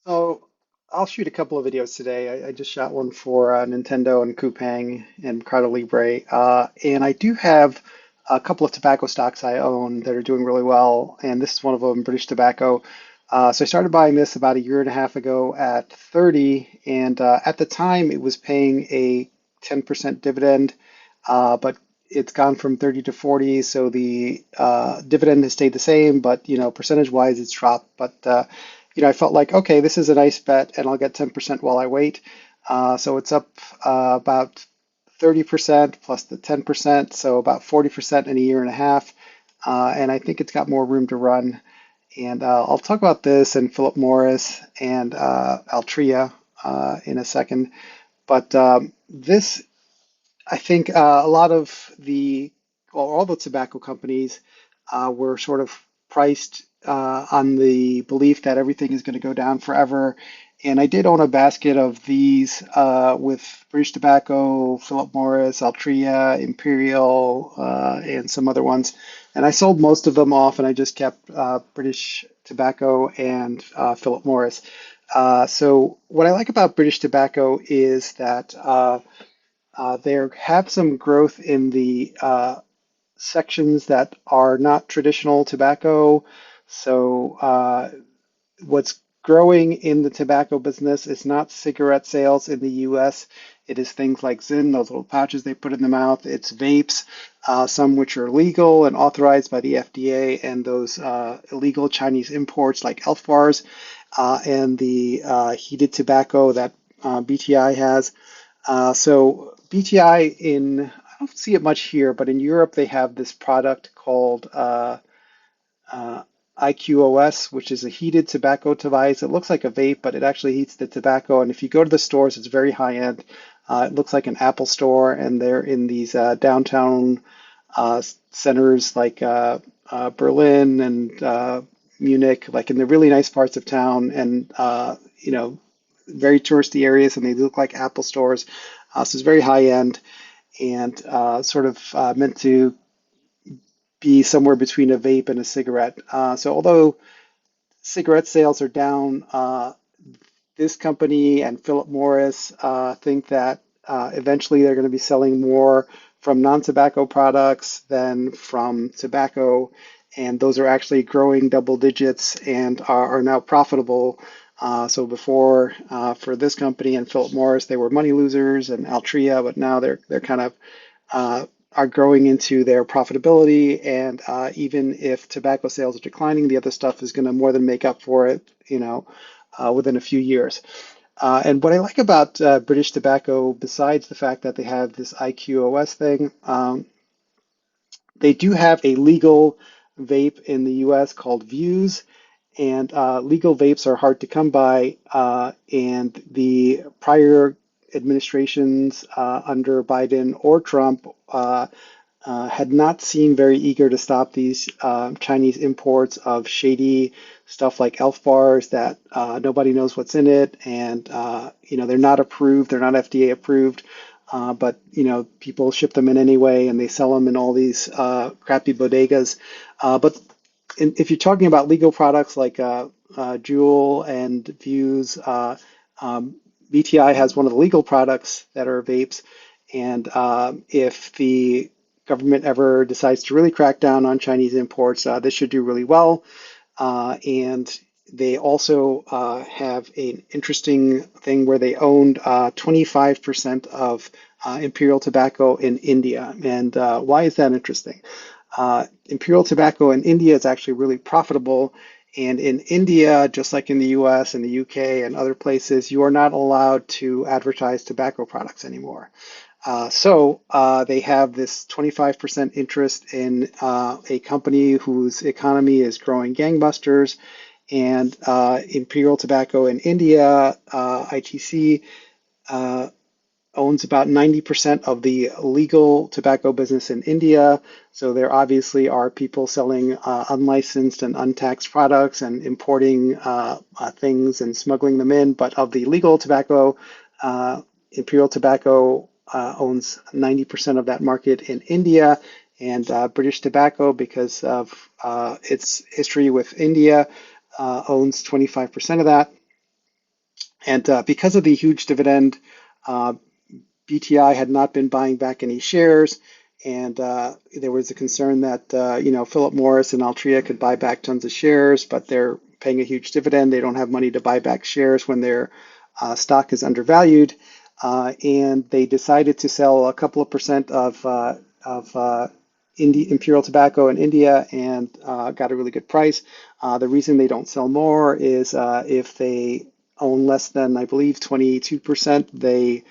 So I'll shoot a couple of videos today. I just shot one for Nintendo and Coupang and Mercado Libre. And I do have a couple of tobacco stocks I own that are doing really well. And this is one of them, British Tobacco. So I started buying this about a year and a half ago at 30. And at the time, it was paying a 10% dividend. But it's gone from 30 to 40. So the dividend has stayed the same, but, percentage wise, it's dropped. But I felt like, okay, this is a nice bet and I'll get 10% while I wait. So it's up about 30% plus the 10%, so about 40% in a year and a half. And I think it's got more room to run. And I'll talk about this and Philip Morris and Altria in a second. But this, I think a lot of all the tobacco companies were sort of priced on the belief that everything is going to go down forever. And I did own a basket of these with British Tobacco, Philip Morris, Altria, Imperial, and some other ones. And I sold most of them off, and I just kept British Tobacco and Philip Morris. So what I like about British Tobacco is that they have some growth in the sections that are not traditional tobacco. So what's growing in the tobacco business is not cigarette sales in the US. It is things like Zyn, those little pouches they put in the mouth. It's vapes, some which are legal and authorized by the FDA, and those illegal Chinese imports like Elf bars, and the heated tobacco that BTI has. So BTI I don't see it much here, but in Europe they have this product called uh, IQOS, which is a heated tobacco device. It looks like a vape, but it actually heats the tobacco. And if you go to the stores, it's very high end. It looks like an Apple store, and they're in these downtown centers like Berlin and Munich, like in the really nice parts of town, and very touristy areas, and they look like Apple stores. So it's very high end and sort of meant to be somewhere between a vape and a cigarette. So although cigarette sales are down, this company and Philip Morris think that eventually they're going to be selling more from non-tobacco products than from tobacco, and those are actually growing double digits and are now profitable. So before, for this company and Philip Morris, they were money losers and Altria, but now they're kind of are growing into their profitability. And even if tobacco sales are declining, the other stuff is going to more than make up for it, within a few years. And what I like about British Tobacco, besides the fact that they have this IQOS thing, they do have a legal vape in the US called Views, and legal vapes are hard to come by. And the prior administrations under Biden or Trump had not seemed very eager to stop these Chinese imports of shady stuff like Elf bars that nobody knows what's in it, and they're not approved, they're not FDA approved, but people ship them in anyway, and they sell them in all these crappy bodegas. But if you're talking about legal products like Juul and Views, BTI has one of the legal products that are vapes, and if the government ever decides to really crack down on Chinese imports, this should do really well. And they also have an interesting thing where they owned 25% of Imperial Tobacco in India. And why is that interesting? Imperial Tobacco in India is actually really profitable. And in India, just like in the US and the UK and other places, you are not allowed to advertise tobacco products anymore. So they have this 25% interest in a company whose economy is growing gangbusters, and Imperial Tobacco in India, ITC, uh, owns about 90% of the legal tobacco business in India. So there obviously are people selling unlicensed and untaxed products and importing things and smuggling them in. But of the legal tobacco, Imperial Tobacco owns 90% of that market in India. And British Tobacco, because of its history with India, owns 25% of that. And because of the huge dividend, uh, BTI had not been buying back any shares, and there was a concern that Philip Morris and Altria could buy back tons of shares, but they're paying a huge dividend. They don't have money to buy back shares when their stock is undervalued, and they decided to sell a couple of percent of Imperial Tobacco in India and got a really good price. The reason they don't sell more is if they own less than, I believe, 22%, they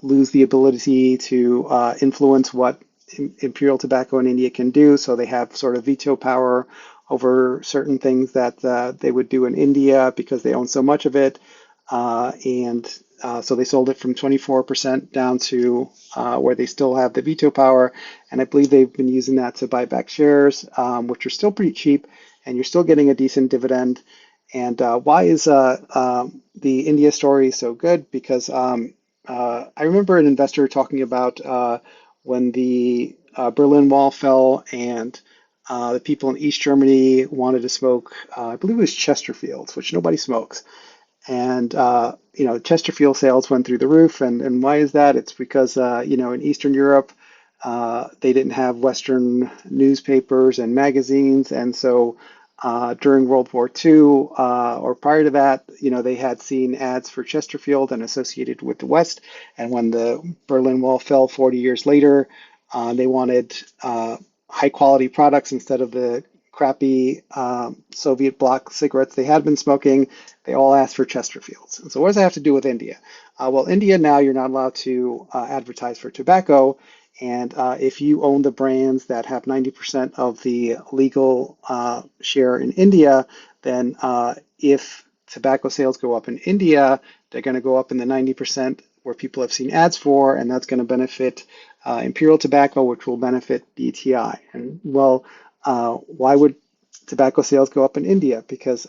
lose the ability to influence what Imperial Tobacco in India can do. So they have sort of veto power over certain things that they would do in India because they own so much of it. And so they sold it from 24% down to where they still have the veto power. And I believe they've been using that to buy back shares, which are still pretty cheap, and you're still getting a decent dividend. And why is the India story so good? Because I remember an investor talking about when the Berlin Wall fell and the people in East Germany wanted to smoke, I believe it was Chesterfields, which nobody smokes. And Chesterfield sales went through the roof. And why is that? It's because in Eastern Europe they didn't have Western newspapers and magazines, and so during World War II or prior to that, they had seen ads for Chesterfield and associated with the West. And when the Berlin Wall fell 40 years later, they wanted high quality products instead of the crappy Soviet bloc cigarettes they had been smoking. They all asked for Chesterfields. And so what does that have to do with India? Well, India now you're not allowed to advertise for tobacco. And if you own the brands that have 90% of the legal share in India, then if tobacco sales go up in India, they're going to go up in the 90% where people have seen ads for, and that's going to benefit Imperial Tobacco, which will benefit BTI. And well, why would tobacco sales go up in India? Because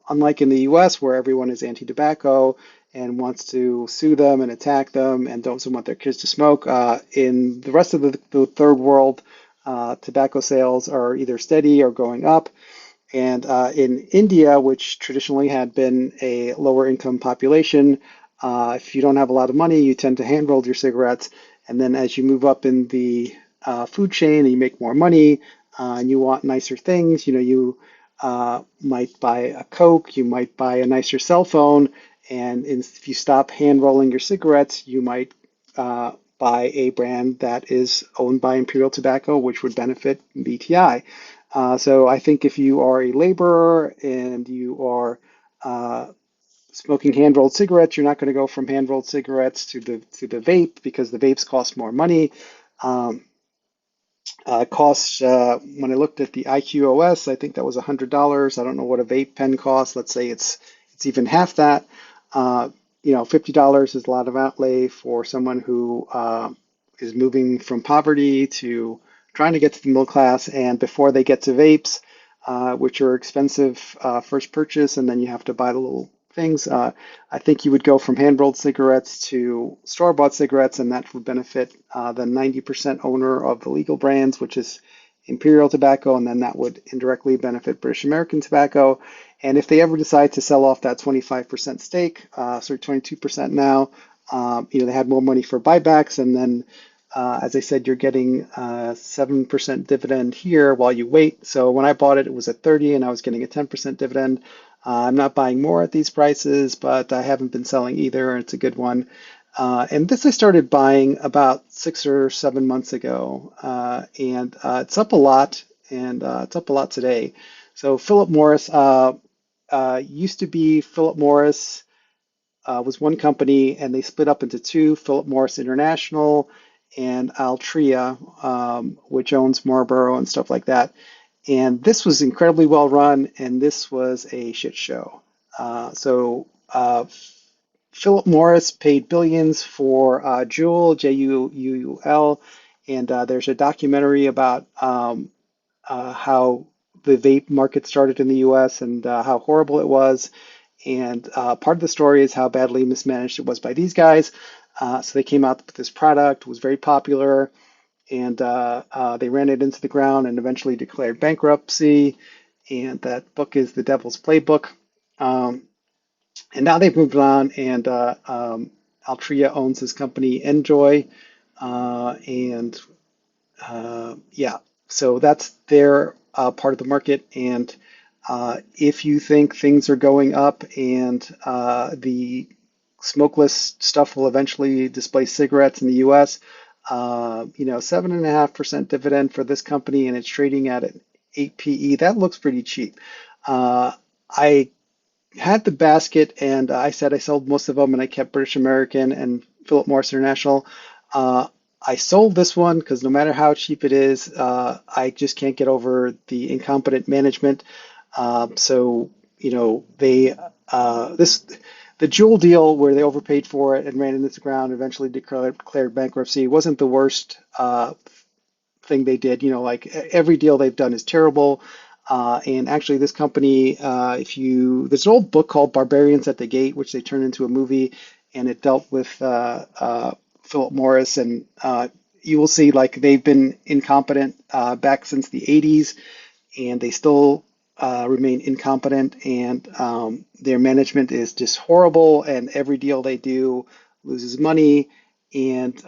unlike in the US, where everyone is anti-tobacco and wants to sue them and attack them and don't want their kids to smoke, in the rest of the third world, tobacco sales are either steady or going up. And in India, which traditionally had been a lower income population, if you don't have a lot of money, you tend to hand roll your cigarettes. And then as you move up in the food chain and you make more money and you want nicer things, you might buy a Coke, you might buy a nicer cell phone. And if you stop hand rolling your cigarettes, you might buy a brand that is owned by Imperial Tobacco, which would benefit BTI. So I think if you are a laborer and you are smoking hand-rolled cigarettes, you're not going to go from hand-rolled cigarettes to the vape because the vapes cost more money. Um, Costs when I looked at the IQOS, I think that was $100. I don't know what a vape pen costs. Let's say it's even half that. Uh, $50 is a lot of outlay for someone who is moving from poverty to trying to get to the middle class, and before they get to vapes, which are expensive first purchase, and then you have to buy the little things. I think you would go from hand-rolled cigarettes to store-bought cigarettes, and that would benefit the 90% owner of the legal brands, which is Imperial Tobacco, and then that would indirectly benefit British American Tobacco. And if they ever decide to sell off that 25% stake, so 22% now, they had more money for buybacks, and then as I said, you're getting 7% dividend here while you wait. So when I bought it, it was at 30 and I was getting a 10% dividend. I'm not buying more at these prices, but I haven't been selling either. It's a good one. And this I started buying about 6 or 7 months ago, and it's up a lot, and it's up a lot today. So Philip Morris used to be Philip Morris was one company, and they split up into two: Philip Morris International and Altria, which owns Marlboro and stuff like that. And this was incredibly well run, and this was a shit show. So Philip Morris paid billions for Juul, Juul, and there's a documentary about how the vape market started in the US and how horrible it was. And part of the story is how badly mismanaged it was by these guys. So they came out with this product, was very popular, and they ran it into the ground and eventually declared bankruptcy. And that book is The Devil's Playbook. Um, And now they've moved on, and Altria owns this company, Enjoy, and yeah, so that's their part of the market. And if you think things are going up and the smokeless stuff will eventually displace cigarettes in the U.S., 7.5% dividend for this company, and it's trading at an 8 PE. That looks pretty cheap. I had the basket, and I said I sold most of them, and I kept British American and Philip Morris International. Uh, I sold this one because no matter how cheap it is, I just can't get over the incompetent management. So, they this the Jewel deal where they overpaid for it and ran into the ground, eventually declared bankruptcy, wasn't the worst thing they did. Like every deal they've done is terrible. And actually, this company, there's an old book called Barbarians at the Gate, which they turned into a movie, and it dealt with Philip Morris, and you will see like they've been incompetent back since the 80s, and they still remain incompetent, and their management is just horrible, and every deal they do loses money, and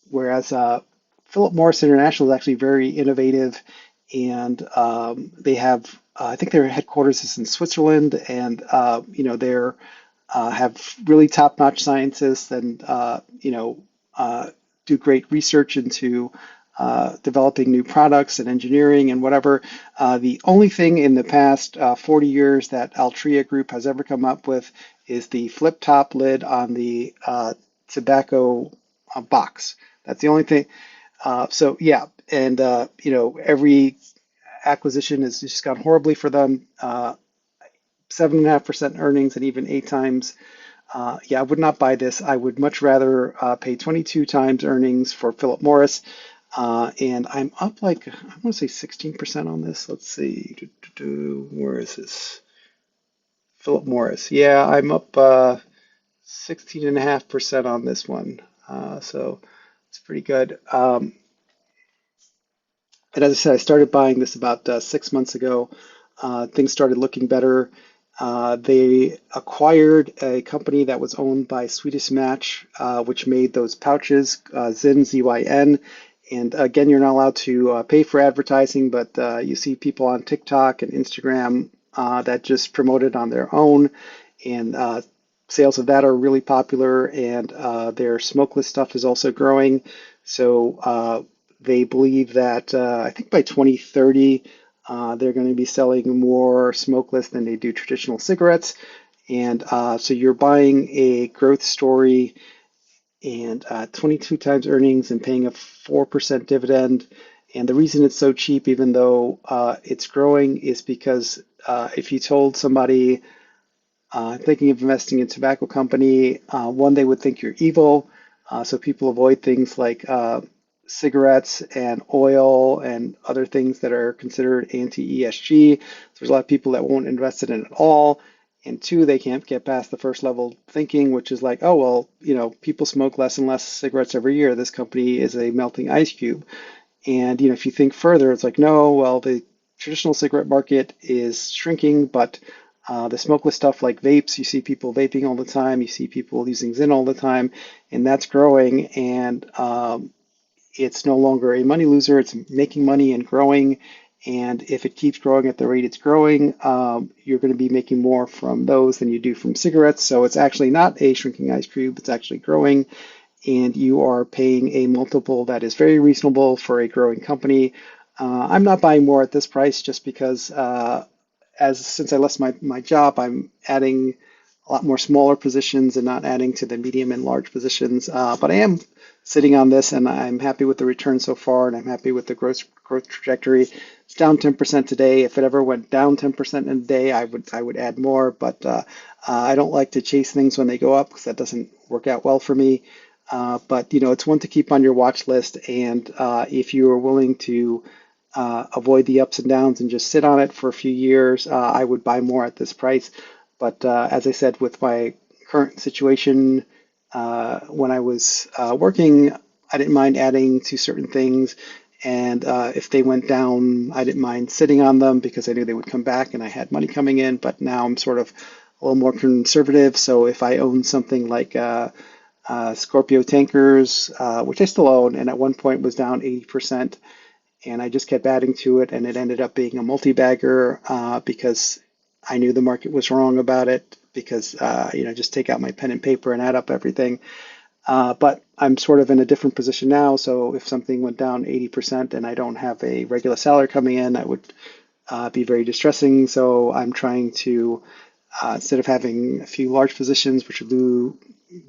whereas Philip Morris International is actually very innovative, and they have, I think their headquarters is in Switzerland, and they're have really top-notch scientists, and do great research into developing new products and engineering and whatever. The only thing in the past 40 years that Altria Group has ever come up with is the flip top lid on the tobacco box. That's the only thing. So yeah, and every acquisition has just gone horribly for them. 7.5% earnings and even 8 times. Yeah, I would not buy this. I would much rather pay 22 times earnings for Philip Morris. And I'm up like, I want to say 16% on this. Let's see. Where is this? Philip Morris. Yeah, I'm up 16.5% on this one. So it's pretty good. And as I said, I started buying this about 6 months ago. Things started looking better. They acquired a company that was owned by Swedish Match, which made those pouches, Zyn, Z-Y-N. And again, you're not allowed to pay for advertising, but you see people on TikTok and Instagram that just promote it on their own. And sales of that are really popular, and their smokeless stuff is also growing. So they believe that I think by 2030, they're going to be selling more smokeless than they do traditional cigarettes. And so you're buying a growth story, and 22 times earnings and paying a 4% dividend. And the reason it's so cheap, even though it's growing, is because if you told somebody thinking of investing in a tobacco company, one, they would think you're evil. So people avoid things like cigarettes and oil and other things that are considered anti-ESG. There's a lot of people that won't invest in it at all. And two, they can't get past the first level thinking, which is like, oh, well, people smoke less and less cigarettes every year. This company is a melting ice cube. And, if you think further, it's like, no, well, the traditional cigarette market is shrinking, but the smokeless stuff like vapes, you see people vaping all the time, you see people using Zyn all the time, and that's growing. And it's no longer a money loser, it's making money and growing. And if it keeps growing at the rate it's growing, you're going to be making more from those than you do from cigarettes. So it's actually not a shrinking ice cube, it's actually growing. And you are paying a multiple that is very reasonable for a growing company. I'm not buying more at this price just because since I lost my job, I'm adding a lot more smaller positions and not adding to the medium and large positions. But I am sitting on this, and I'm happy with the return so far, and I'm happy with the growth trajectory. It's down 10% today. If it ever went down 10% in a day, I would add more. But I don't like to chase things when they go up because that doesn't work out well for me. But it's one to keep on your watch list, and if you are willing to avoid the ups and downs and just sit on it for a few years, I would buy more at this price. But as I said, with my current situation, when I was working, I didn't mind adding to certain things. And if they went down, I didn't mind sitting on them because I knew they would come back and I had money coming in. But now I'm sort of little more conservative. So if I own something like Scorpio Tankers, which I still own, and at one point was down 80%, and I just kept adding to it, and it ended up being a multi-bagger because I knew the market was wrong about it. Because just take out my pen and paper and add up everything. But I'm sort of in a different position now. So if something went down 80% and I don't have a regular salary coming in, that would be very distressing. So I'm trying to, instead of having a few large positions, which will do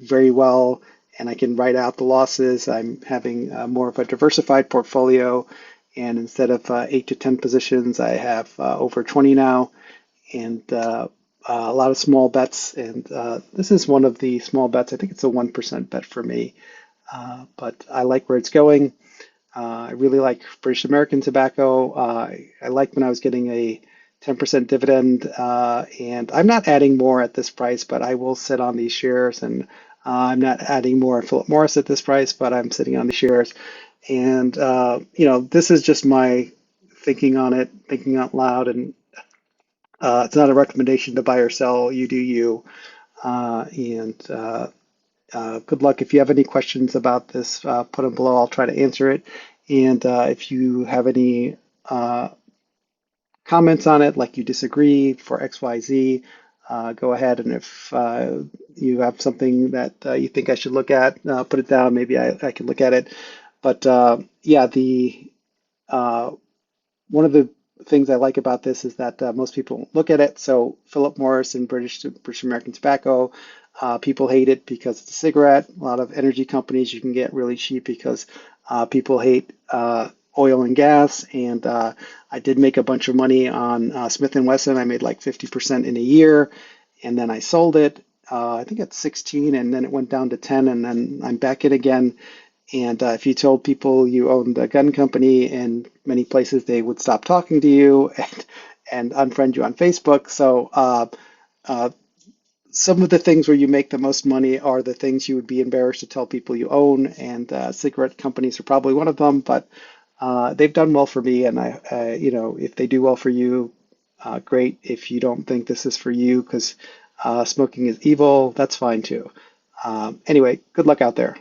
very well, and I can write out the losses, I'm having more of a diversified portfolio. And instead of 8 to 10 positions, I have over 20 now, and a lot of small bets. And this is one of the small bets. I think it's a 1% bet for me, but I like where it's going. I really like British American tobacco. I liked when I was getting a 10% dividend, and I'm not adding more at this price, but I will sit on these shares. And I'm not adding more at Philip Morris at this price, but I'm sitting on the shares. And this is just my thinking on it, thinking out loud, and it's not a recommendation to buy or sell. You do you. And good luck. If you have any questions about this, put them below. I'll try to answer it. And if you have any comments on it, like you disagree for XYZ, go ahead. And if you have something that you think I should look at, put it down. Maybe I can look at it. But yeah, the one of the things I like about this is that most people look at it. So Philip Morris and British American Tobacco, people hate it because it's a cigarette. A lot of energy companies you can get really cheap because people hate oil and gas. And I did make a bunch of money on Smith& and Wesson. I made like 50% in a year, and then I sold it. I think at 16, and then it went down to 10, and then I'm back in again. And if you told people you owned a gun company in many places, they would stop talking to you and unfriend you on Facebook. So uh, some of the things where you make the most money are the things you would be embarrassed to tell people you own, and cigarette companies are probably one of them. But they've done well for me, and if they do well for you, great. If you don't think this is for you because smoking is evil, that's fine too. Anyway, good luck out there.